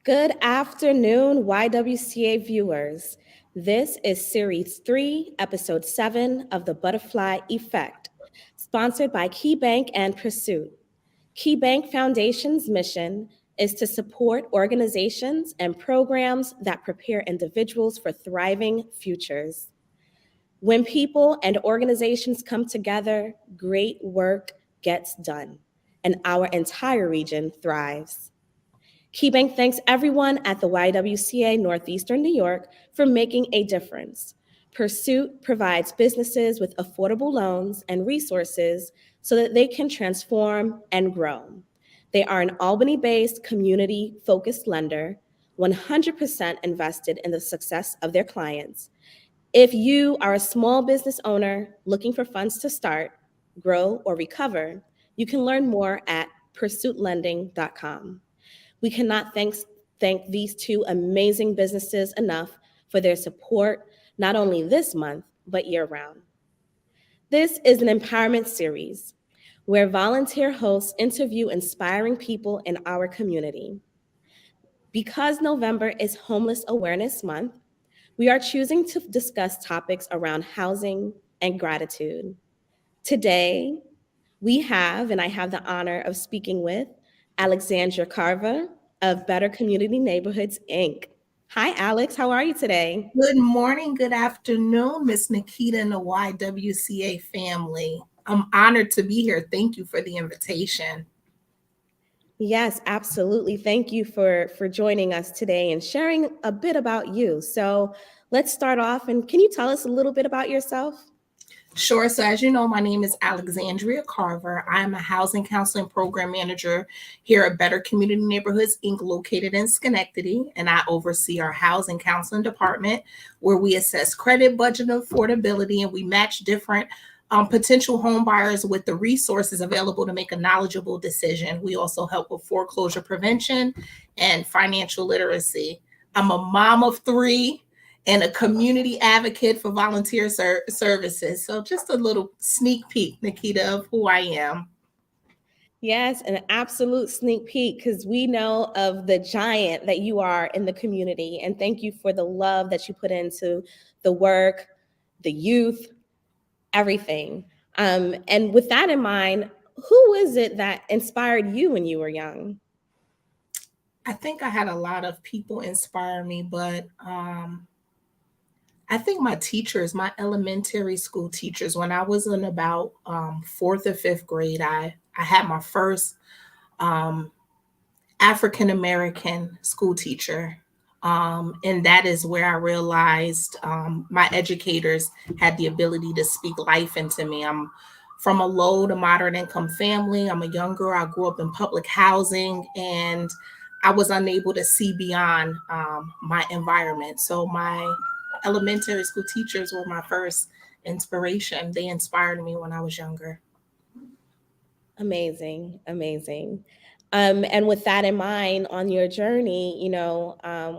Good afternoon, YWCA viewers. This is Series 3, Episode 7 of The Butterfly Effect, sponsored by KeyBank and Pursuit. KeyBank Foundation's mission is to support organizations and programs that prepare individuals for thriving futures. When people and organizations come together, great work gets done, and our entire region thrives. KeyBank thanks everyone at the YWCA Northeastern New York for making a difference. Pursuit provides businesses with affordable loans and resources so that they can transform and grow. They are an Albany-based community-focused lender, 100% invested in the success of their clients. If you are a small business owner looking for funds to start, grow, or recover, you can learn more at pursuitlending.com. We cannot thank these two amazing businesses enough for their support, not only this month, but year-round. This is an empowerment series where volunteer hosts interview inspiring people in our community. Because November is Homeless Awareness Month, we are choosing to discuss topics around housing and gratitude. Today, we have, and I have the honor of speaking with, Alexandra Carver of Better Community Neighborhoods, Inc. Hi, Alex. How are you today? Good morning, good afternoon, Miss Nikita and the YWCA family. I'm honored to be here. Thank you for the invitation. Yes, absolutely. Thank you for joining us today and sharing a bit about you. So let's start off. And can you tell us a little bit about yourself? Sure. So, as you know, my name is Alexandria Carver. I am a housing counseling program manager here at Better Community Neighborhoods, Inc., located in Schenectady. And I oversee our housing counseling department where we assess credit, budget, and affordability, and we match different potential home buyers with the resources available to make a knowledgeable decision. We also help with foreclosure prevention and financial literacy. I'm a mom of three and a community advocate for volunteer services. So just a little sneak peek, Nikita, of who I am. Yes, an absolute sneak peek because we know of the giant that you are in the community. And thank you for the love that you put into the work, the youth, everything. And with that in mind, who is it that inspired you when you were young? I think I had a lot of people inspire me, but I think my teachers, my elementary school teachers, when I was in about fourth or fifth grade, I had my first um, African American school teacher. And that is where I realized my educators had the ability to speak life into me. I'm from a low to moderate income family. I'm a young girl. I grew up in public housing and I was unable to see beyond my environment. So my elementary school teachers were my first inspiration. They inspired me when I was younger. Amazing, amazing. And with that in mind, on your journey,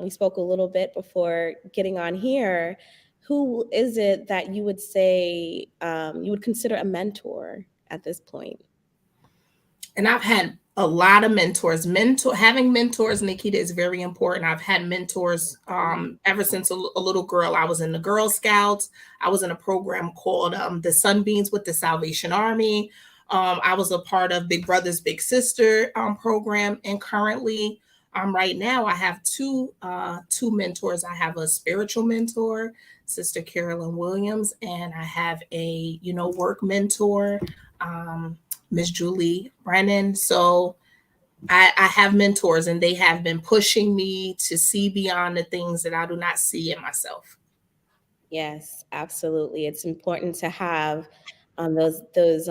we spoke a little bit before getting on here. Who is it that you would say you would consider a mentor at this point? And I've had a lot of mentors. Having mentors, Nikita, is very important. I've had mentors ever since a little girl. I was in the Girl Scouts. I was in a program called the Sunbeams with the Salvation Army. I was a part of Big Brothers Big Sister program, and currently, right now, I have two mentors. I have a spiritual mentor, Sister Carolyn Williams, and I have a work mentor. Um, Miss Julie Brennan. So I have mentors and they have been pushing me to see beyond the things that I do not see in myself. Yes, absolutely. It's important to have those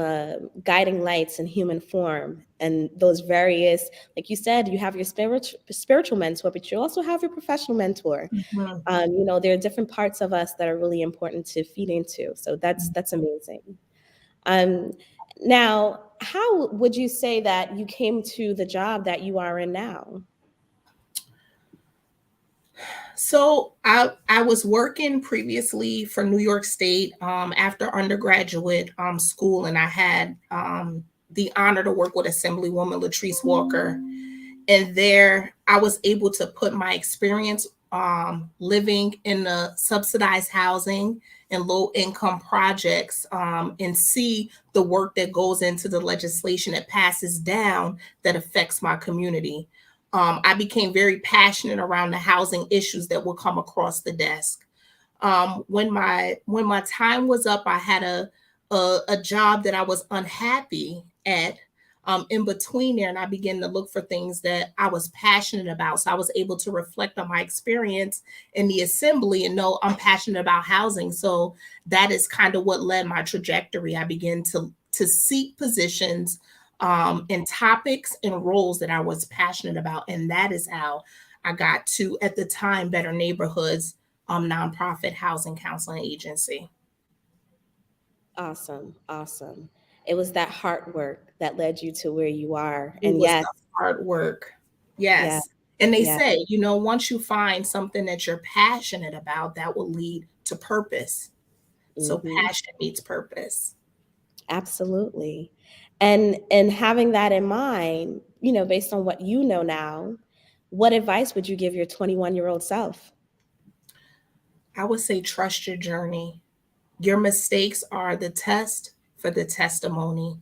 guiding lights in human form, and those various, like you said, you have your spiritual mentor, but you also have your professional mentor. Mhm. There are different parts of us that are really important to feed into. So that's amazing. Um, Now, how would you say that you came to the job that you are in now? So I was working previously for New York State after undergraduate school, and I had the honor to work with Assemblywoman Latrice Walker. And there I was able to put my experience living in the subsidized housing and low income projects, and see the work that goes into the legislation that passes down that affects my community. I became very passionate around the housing issues that would come across the desk. When my time was up, I had a job that I was unhappy at, in between there, and I began to look for things that I was passionate about. So I was able to reflect on my experience in the assembly and know I'm passionate about housing. So that is kind of what led my trajectory. I began to seek positions, and topics and roles that I was passionate about, and that is how I got to, at the time, Better Neighborhoods, nonprofit housing counseling agency. Awesome. Awesome. It was that hard work that led you to where you are. It And was yes, the hard work. yeah, Yes. And they yeah. say, once you find something that you're passionate about, that will lead to purpose. So Hmm. passion meets purpose. Absolutely. And having that in mind, based on what you know now, what advice would you give your 21-year-old self? I would say trust your journey. Your mistakes are the test for the testimony.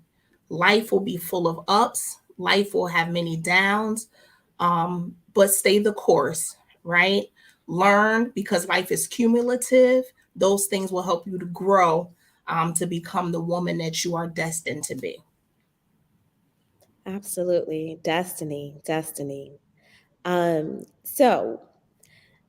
Life will be full of ups, life will have many downs, but stay the course, right? Learn, because life is cumulative. Those things will help you to grow, to become the woman that you are destined to be. Absolutely. Destiny, destiny. So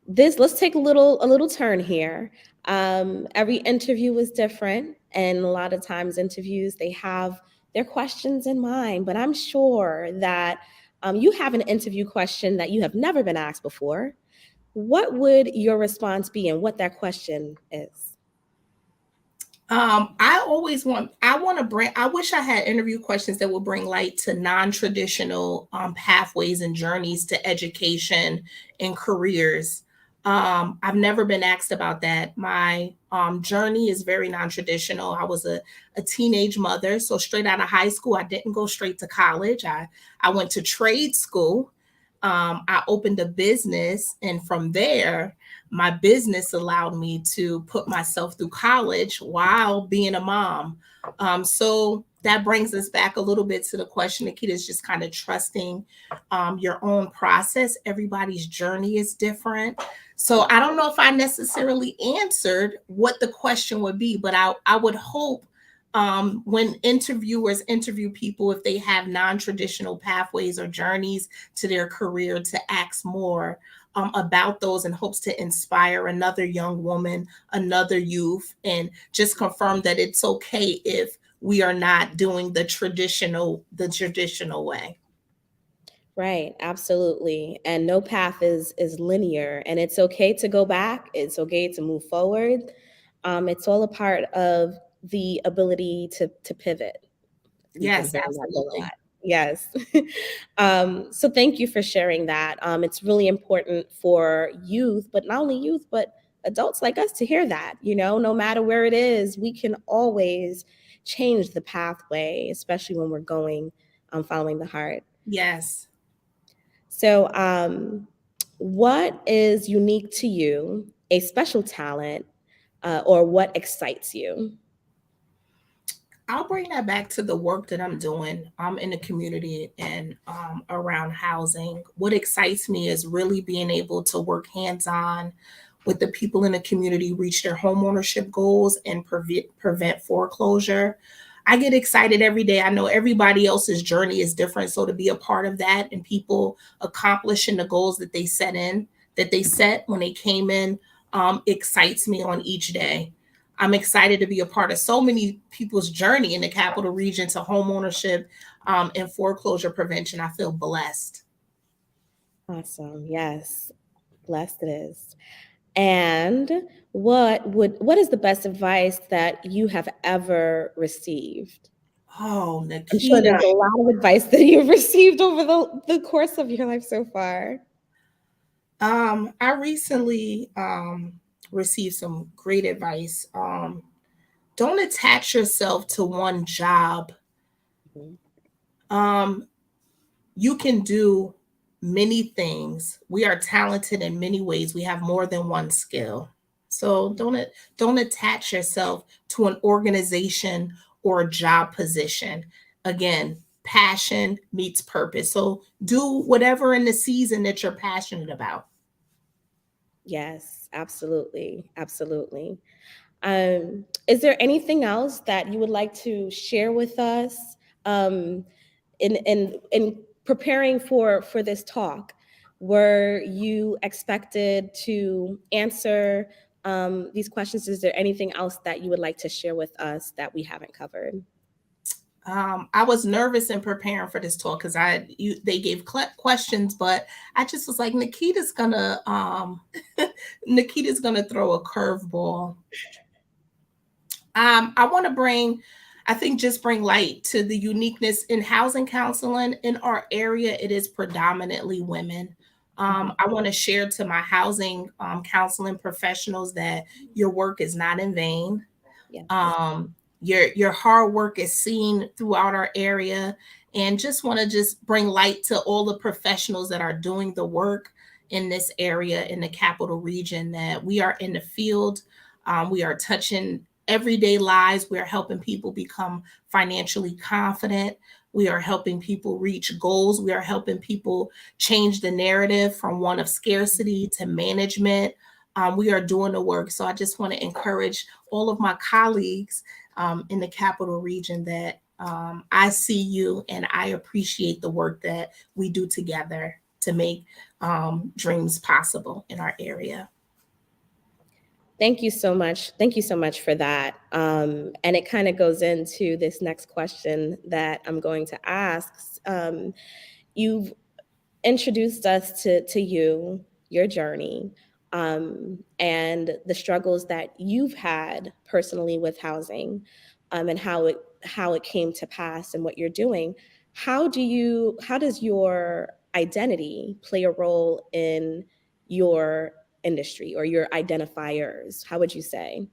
this let's take a little turn here. Every interview is different, and a lot of times interviews they have their questions in mind, but I'm sure that you have an interview question that you have never been asked before. What would your response be, and what that question is? I wish I had interview questions that would bring light to non-traditional pathways and journeys to education and careers. I've never been asked about that. My journey is very non-traditional. I was a teenage mother, so straight out of high school, I didn't go straight to college. I went to trade school. I opened a business, and from there, my business allowed me to put myself through college while being a mom. So that brings us back a little bit to the question, Nikita, is just kind of trusting your own process. Everybody's journey is different. So I don't know if I necessarily answered what the question would be, but I would hope, when interviewers interview people, if they have non-traditional pathways or journeys to their career, to ask more about those, in hopes to inspire another young woman, another youth, and just confirm that it's okay if we are not doing the traditional way. Right, absolutely. And no path is linear, and it's okay to go back. It's okay to move forward. It's all a part of the ability to pivot. We've been Yes, hearing that a lot. absolutely. Yes. So thank you for sharing that. It's really important for youth, but not only youth, but adults like us to hear that. No matter where it is, we can always change the pathway, especially when we're going, following the heart. Yes. So, what is unique to you, a special talent, or what excites you? I'll bring that back to the work that I'm doing in the community and around housing. What excites me is really being able to work hands on with the people in the community, reach their homeownership goals, and prevent foreclosure. I get excited every day. I know everybody else's journey is different. So to be a part of that and people accomplishing the goals that they set when they came in, excites me on each day. I'm excited to be a part of so many people's journey in the capital region to home ownership, and foreclosure prevention. I feel blessed. Awesome. Yes, blessed it is. And what is the best advice that you have ever received? Oh, I'm sure Nikita. there's a lot of advice that you've received over the course of your life so far. I recently received some great advice. Don't attach yourself to one job. Mhm. Um, you can do. many things. We are talented in many ways. We have more than one skill. So don't attach yourself to an organization or a job position. Again, passion meets purpose. So do whatever in the season that you're passionate about. Yes, absolutely. Absolutely. Is there anything else that you would like to share with us um, in preparing for this talk? Were you expected to answer these questions? Is there anything else that you would like to share with us that we haven't covered? I was nervous in preparing for this talk because they gave questions, but I just was like, Nikita's gonna throw a curveball. I want to bring light to the uniqueness in housing counseling in our area. It is predominantly women. I want to share to my housing counseling professionals that your work is not in vain. Yes. Your hard work is seen throughout our area, and just want to just bring light to all the professionals that are doing the work in this area in the capital region, that we are in the field. We are touching everyday lives. We are helping people become financially confident. We are helping people reach goals. We are helping people change the narrative from one of scarcity to management. We are doing the work. So I just want to encourage all of my colleagues in the capital region that I see you and I appreciate the work that we do together to make dreams possible in our area. Thank you so much. Thank you so much for that. And it kind of goes into this next question that I'm going to ask. You've introduced us to you, your journey, and the struggles that you've had personally with housing, and how it came to pass and what you're doing. How does your identity play a role in your industry or your identifiers? How would you say?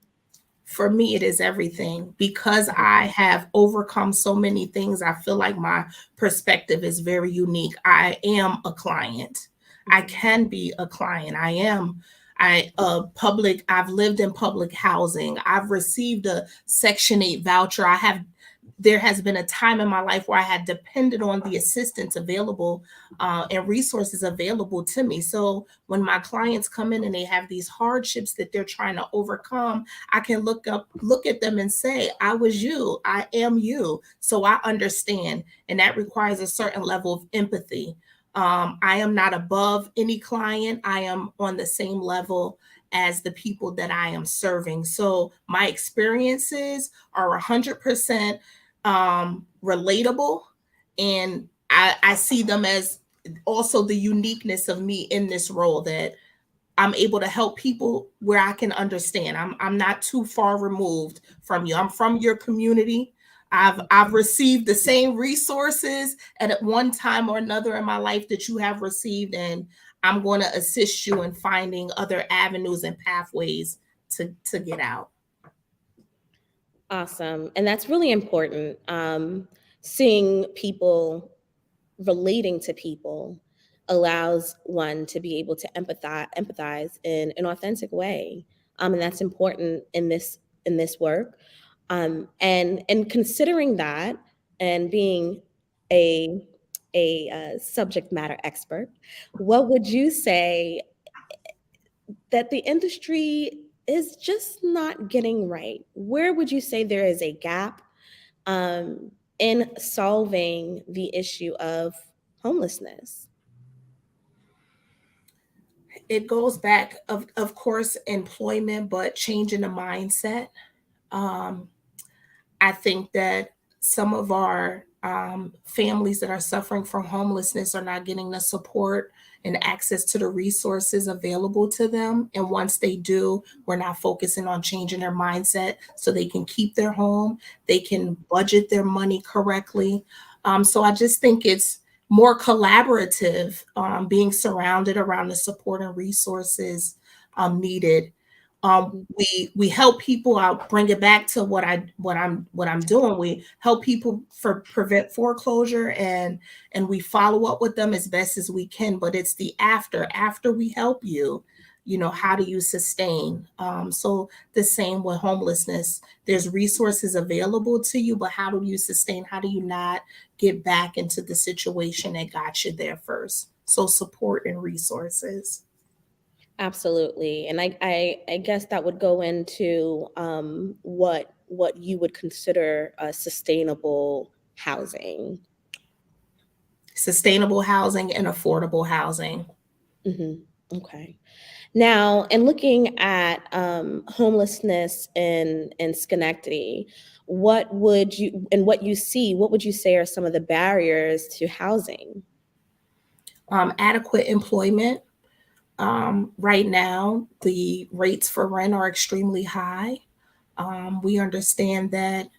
For me, it is everything. Because I have overcome so many things, I feel like my perspective is very unique. I am a client. I can be a client. I've lived in public housing. I've received a Section 8 voucher. There has been a time in my life where I had depended on the assistance available and resources available to me. So when my clients come in and they have these hardships that they're trying to overcome, I can look at them and say, I was you, I am you. So I understand. And that requires a certain level of empathy. I am not above any client. I am on the same level as the people that I am serving. So my experiences are 100% relatable, and I see them as also the uniqueness of me in this role, that I'm able to help people where I can understand. I'm not too far removed from you. I'm from your community. I've received the same resources at one time or another in my life that you have received, and I'm going to assist you in finding other avenues and pathways to get out. Awesome. And that's really important. Seeing people, relating to people, allows one to be able to empathize in an authentic way. And that's important in this work. And considering that, and being a subject matter expert, what would you say that the industry is just not getting right? Where would you say there is a gap in solving the issue of homelessness? It goes back, of course, employment, but changing the mindset. Um, I think that some of our families that are suffering from homelessness are not getting the support and access to the resources available to them. And once they do, we're not focusing on changing their mindset so they can keep their home, they can budget their money correctly. So I just think it's more collaborative, being surrounded around the support and resources needed. We help people. I'll bring it back to what I'm doing. We help people for prevent foreclosure, and we follow up with them as best as we can. But it's the after we help you, how do you sustain? So the same with homelessness. There's resources available to you, but how do you sustain? How do you not get back into the situation that got you there first? So support and resources. Absolutely. And I guess that would go into what you would consider sustainable housing. Sustainable housing and affordable housing. Hmm. Okay. Now, in looking at homelessness in Schenectady, what you see, what would you say are some of the barriers to housing? Adequate employment. Right now, the rates for rent are extremely high. We understand that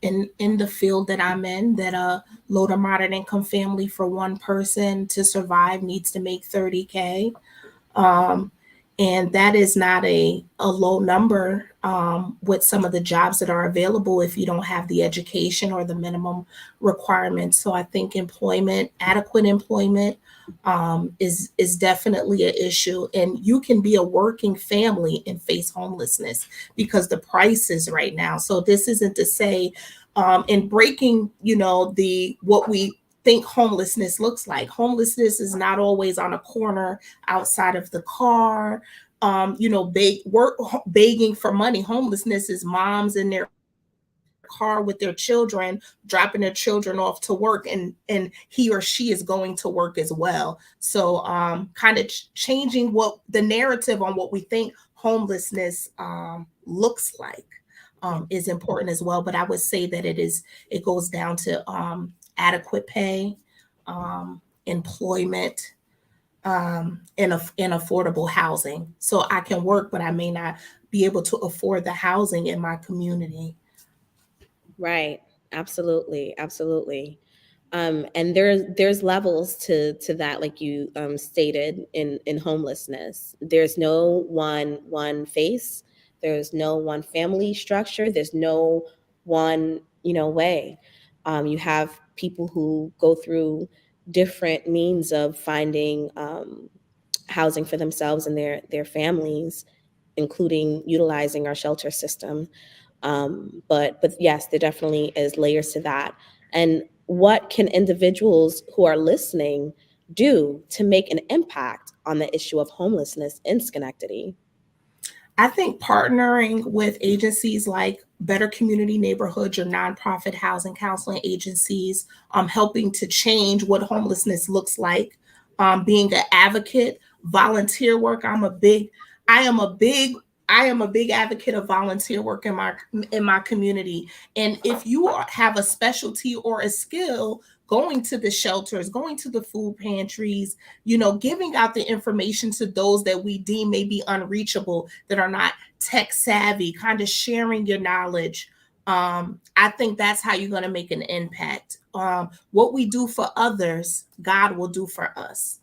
in the field that I'm in, that a low to moderate income family for one person to survive needs to make 30K. Um, and that is not a low number with some of the jobs that are available if you don't have the education or the minimum requirements. So I think adequate employment, is definitely an issue. And you can be a working family and face homelessness because the prices right now. So this isn't to say in breaking, the what we think homelessness looks like. Homelessness is not always on a corner outside of the car, begging for money. Homelessness is moms in their car with their children, dropping their children off to work, and he or she is going to work as well. So kind of changing what the narrative on what we think homelessness looks like is important as well. But I would say that it goes down to adequate pay, employment, and affordable housing. So I can work, but I may not be able to afford the housing in my community. Right. Absolutely. Absolutely. And there's levels to that, like you stated in homelessness. There's no one face. There's no one family structure. There's no one way. You have people who go through different means of finding housing for themselves and their families, including utilizing our shelter system. But yes, there definitely is layers to that. And what can individuals who are listening do to make an impact on the issue of homelessness in Schenectady? I think partnering with agencies like Better Community Neighborhoods or nonprofit housing counseling agencies, helping to change what homelessness looks like, being an advocate, volunteer work. I am a big, I am a big advocate of volunteer work in my community. And if you have a specialty or a skill, going to the shelters, going to the food pantries, giving out the information to those that we deem may be unreachable, that are not tech savvy, kind of sharing your knowledge. I think that's how you're going to make an impact. What we do for others, God will do for us.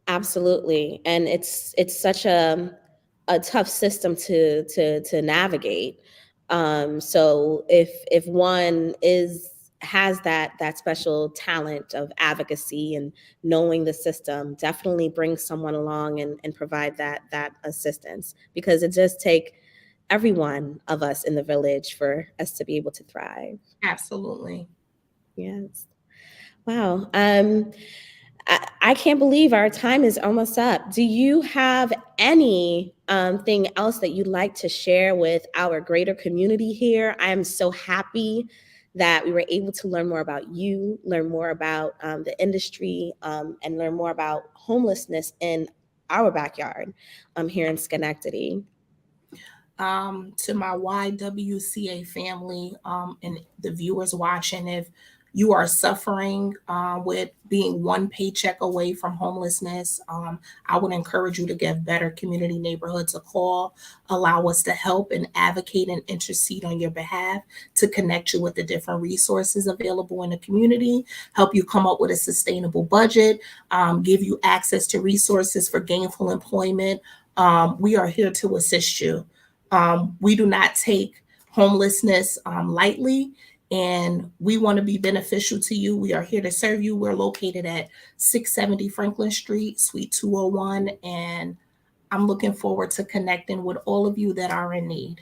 Absolutely. And it's such a tough system to navigate. So if one has that special talent of advocacy and knowing the system, definitely bring someone along and provide that assistance, because it does take every one of us in the village for us to be able to thrive. Absolutely. Yes. Wow. I can't believe our time is almost up. Do you have any thing else that you'd like to share with our greater community here? I am so happy that we were able to learn more about you, learn more about the industry, and learn more about homelessness in our backyard here in Schenectady. To my YWCA family, and the viewers watching, if you are suffering with being one paycheck away from homelessness, I would encourage you to give Better Community Neighborhoods a call. Allow us to help and advocate and intercede on your behalf, to connect you with the different resources available in the community, help you come up with a sustainable budget, give you access to resources for gainful employment, we are here to assist you. We do not take homelessness lightly, and we want to be beneficial to you. We are here to serve you. We're located at 670 Franklin Street, Suite 201, and I'm looking forward to connecting with all of you that are in need.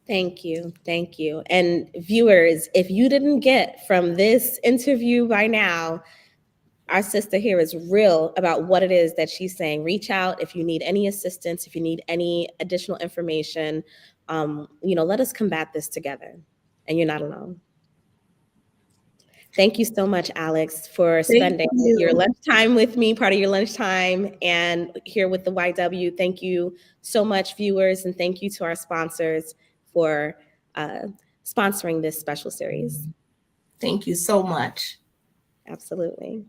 Thank you. Thank you. And viewers, if you didn't get from this interview by now, our sister here is real about what it is that she's saying. Reach out if you need any assistance, if you need any additional information. Let us combat this together, and you're not alone. Thank you so much, Alex, for spending your lunchtime with me, part of your lunchtime, and here with the YW. Thank you so much, viewers, and thank you to our sponsors for sponsoring this special series. Thank you so much. Absolutely.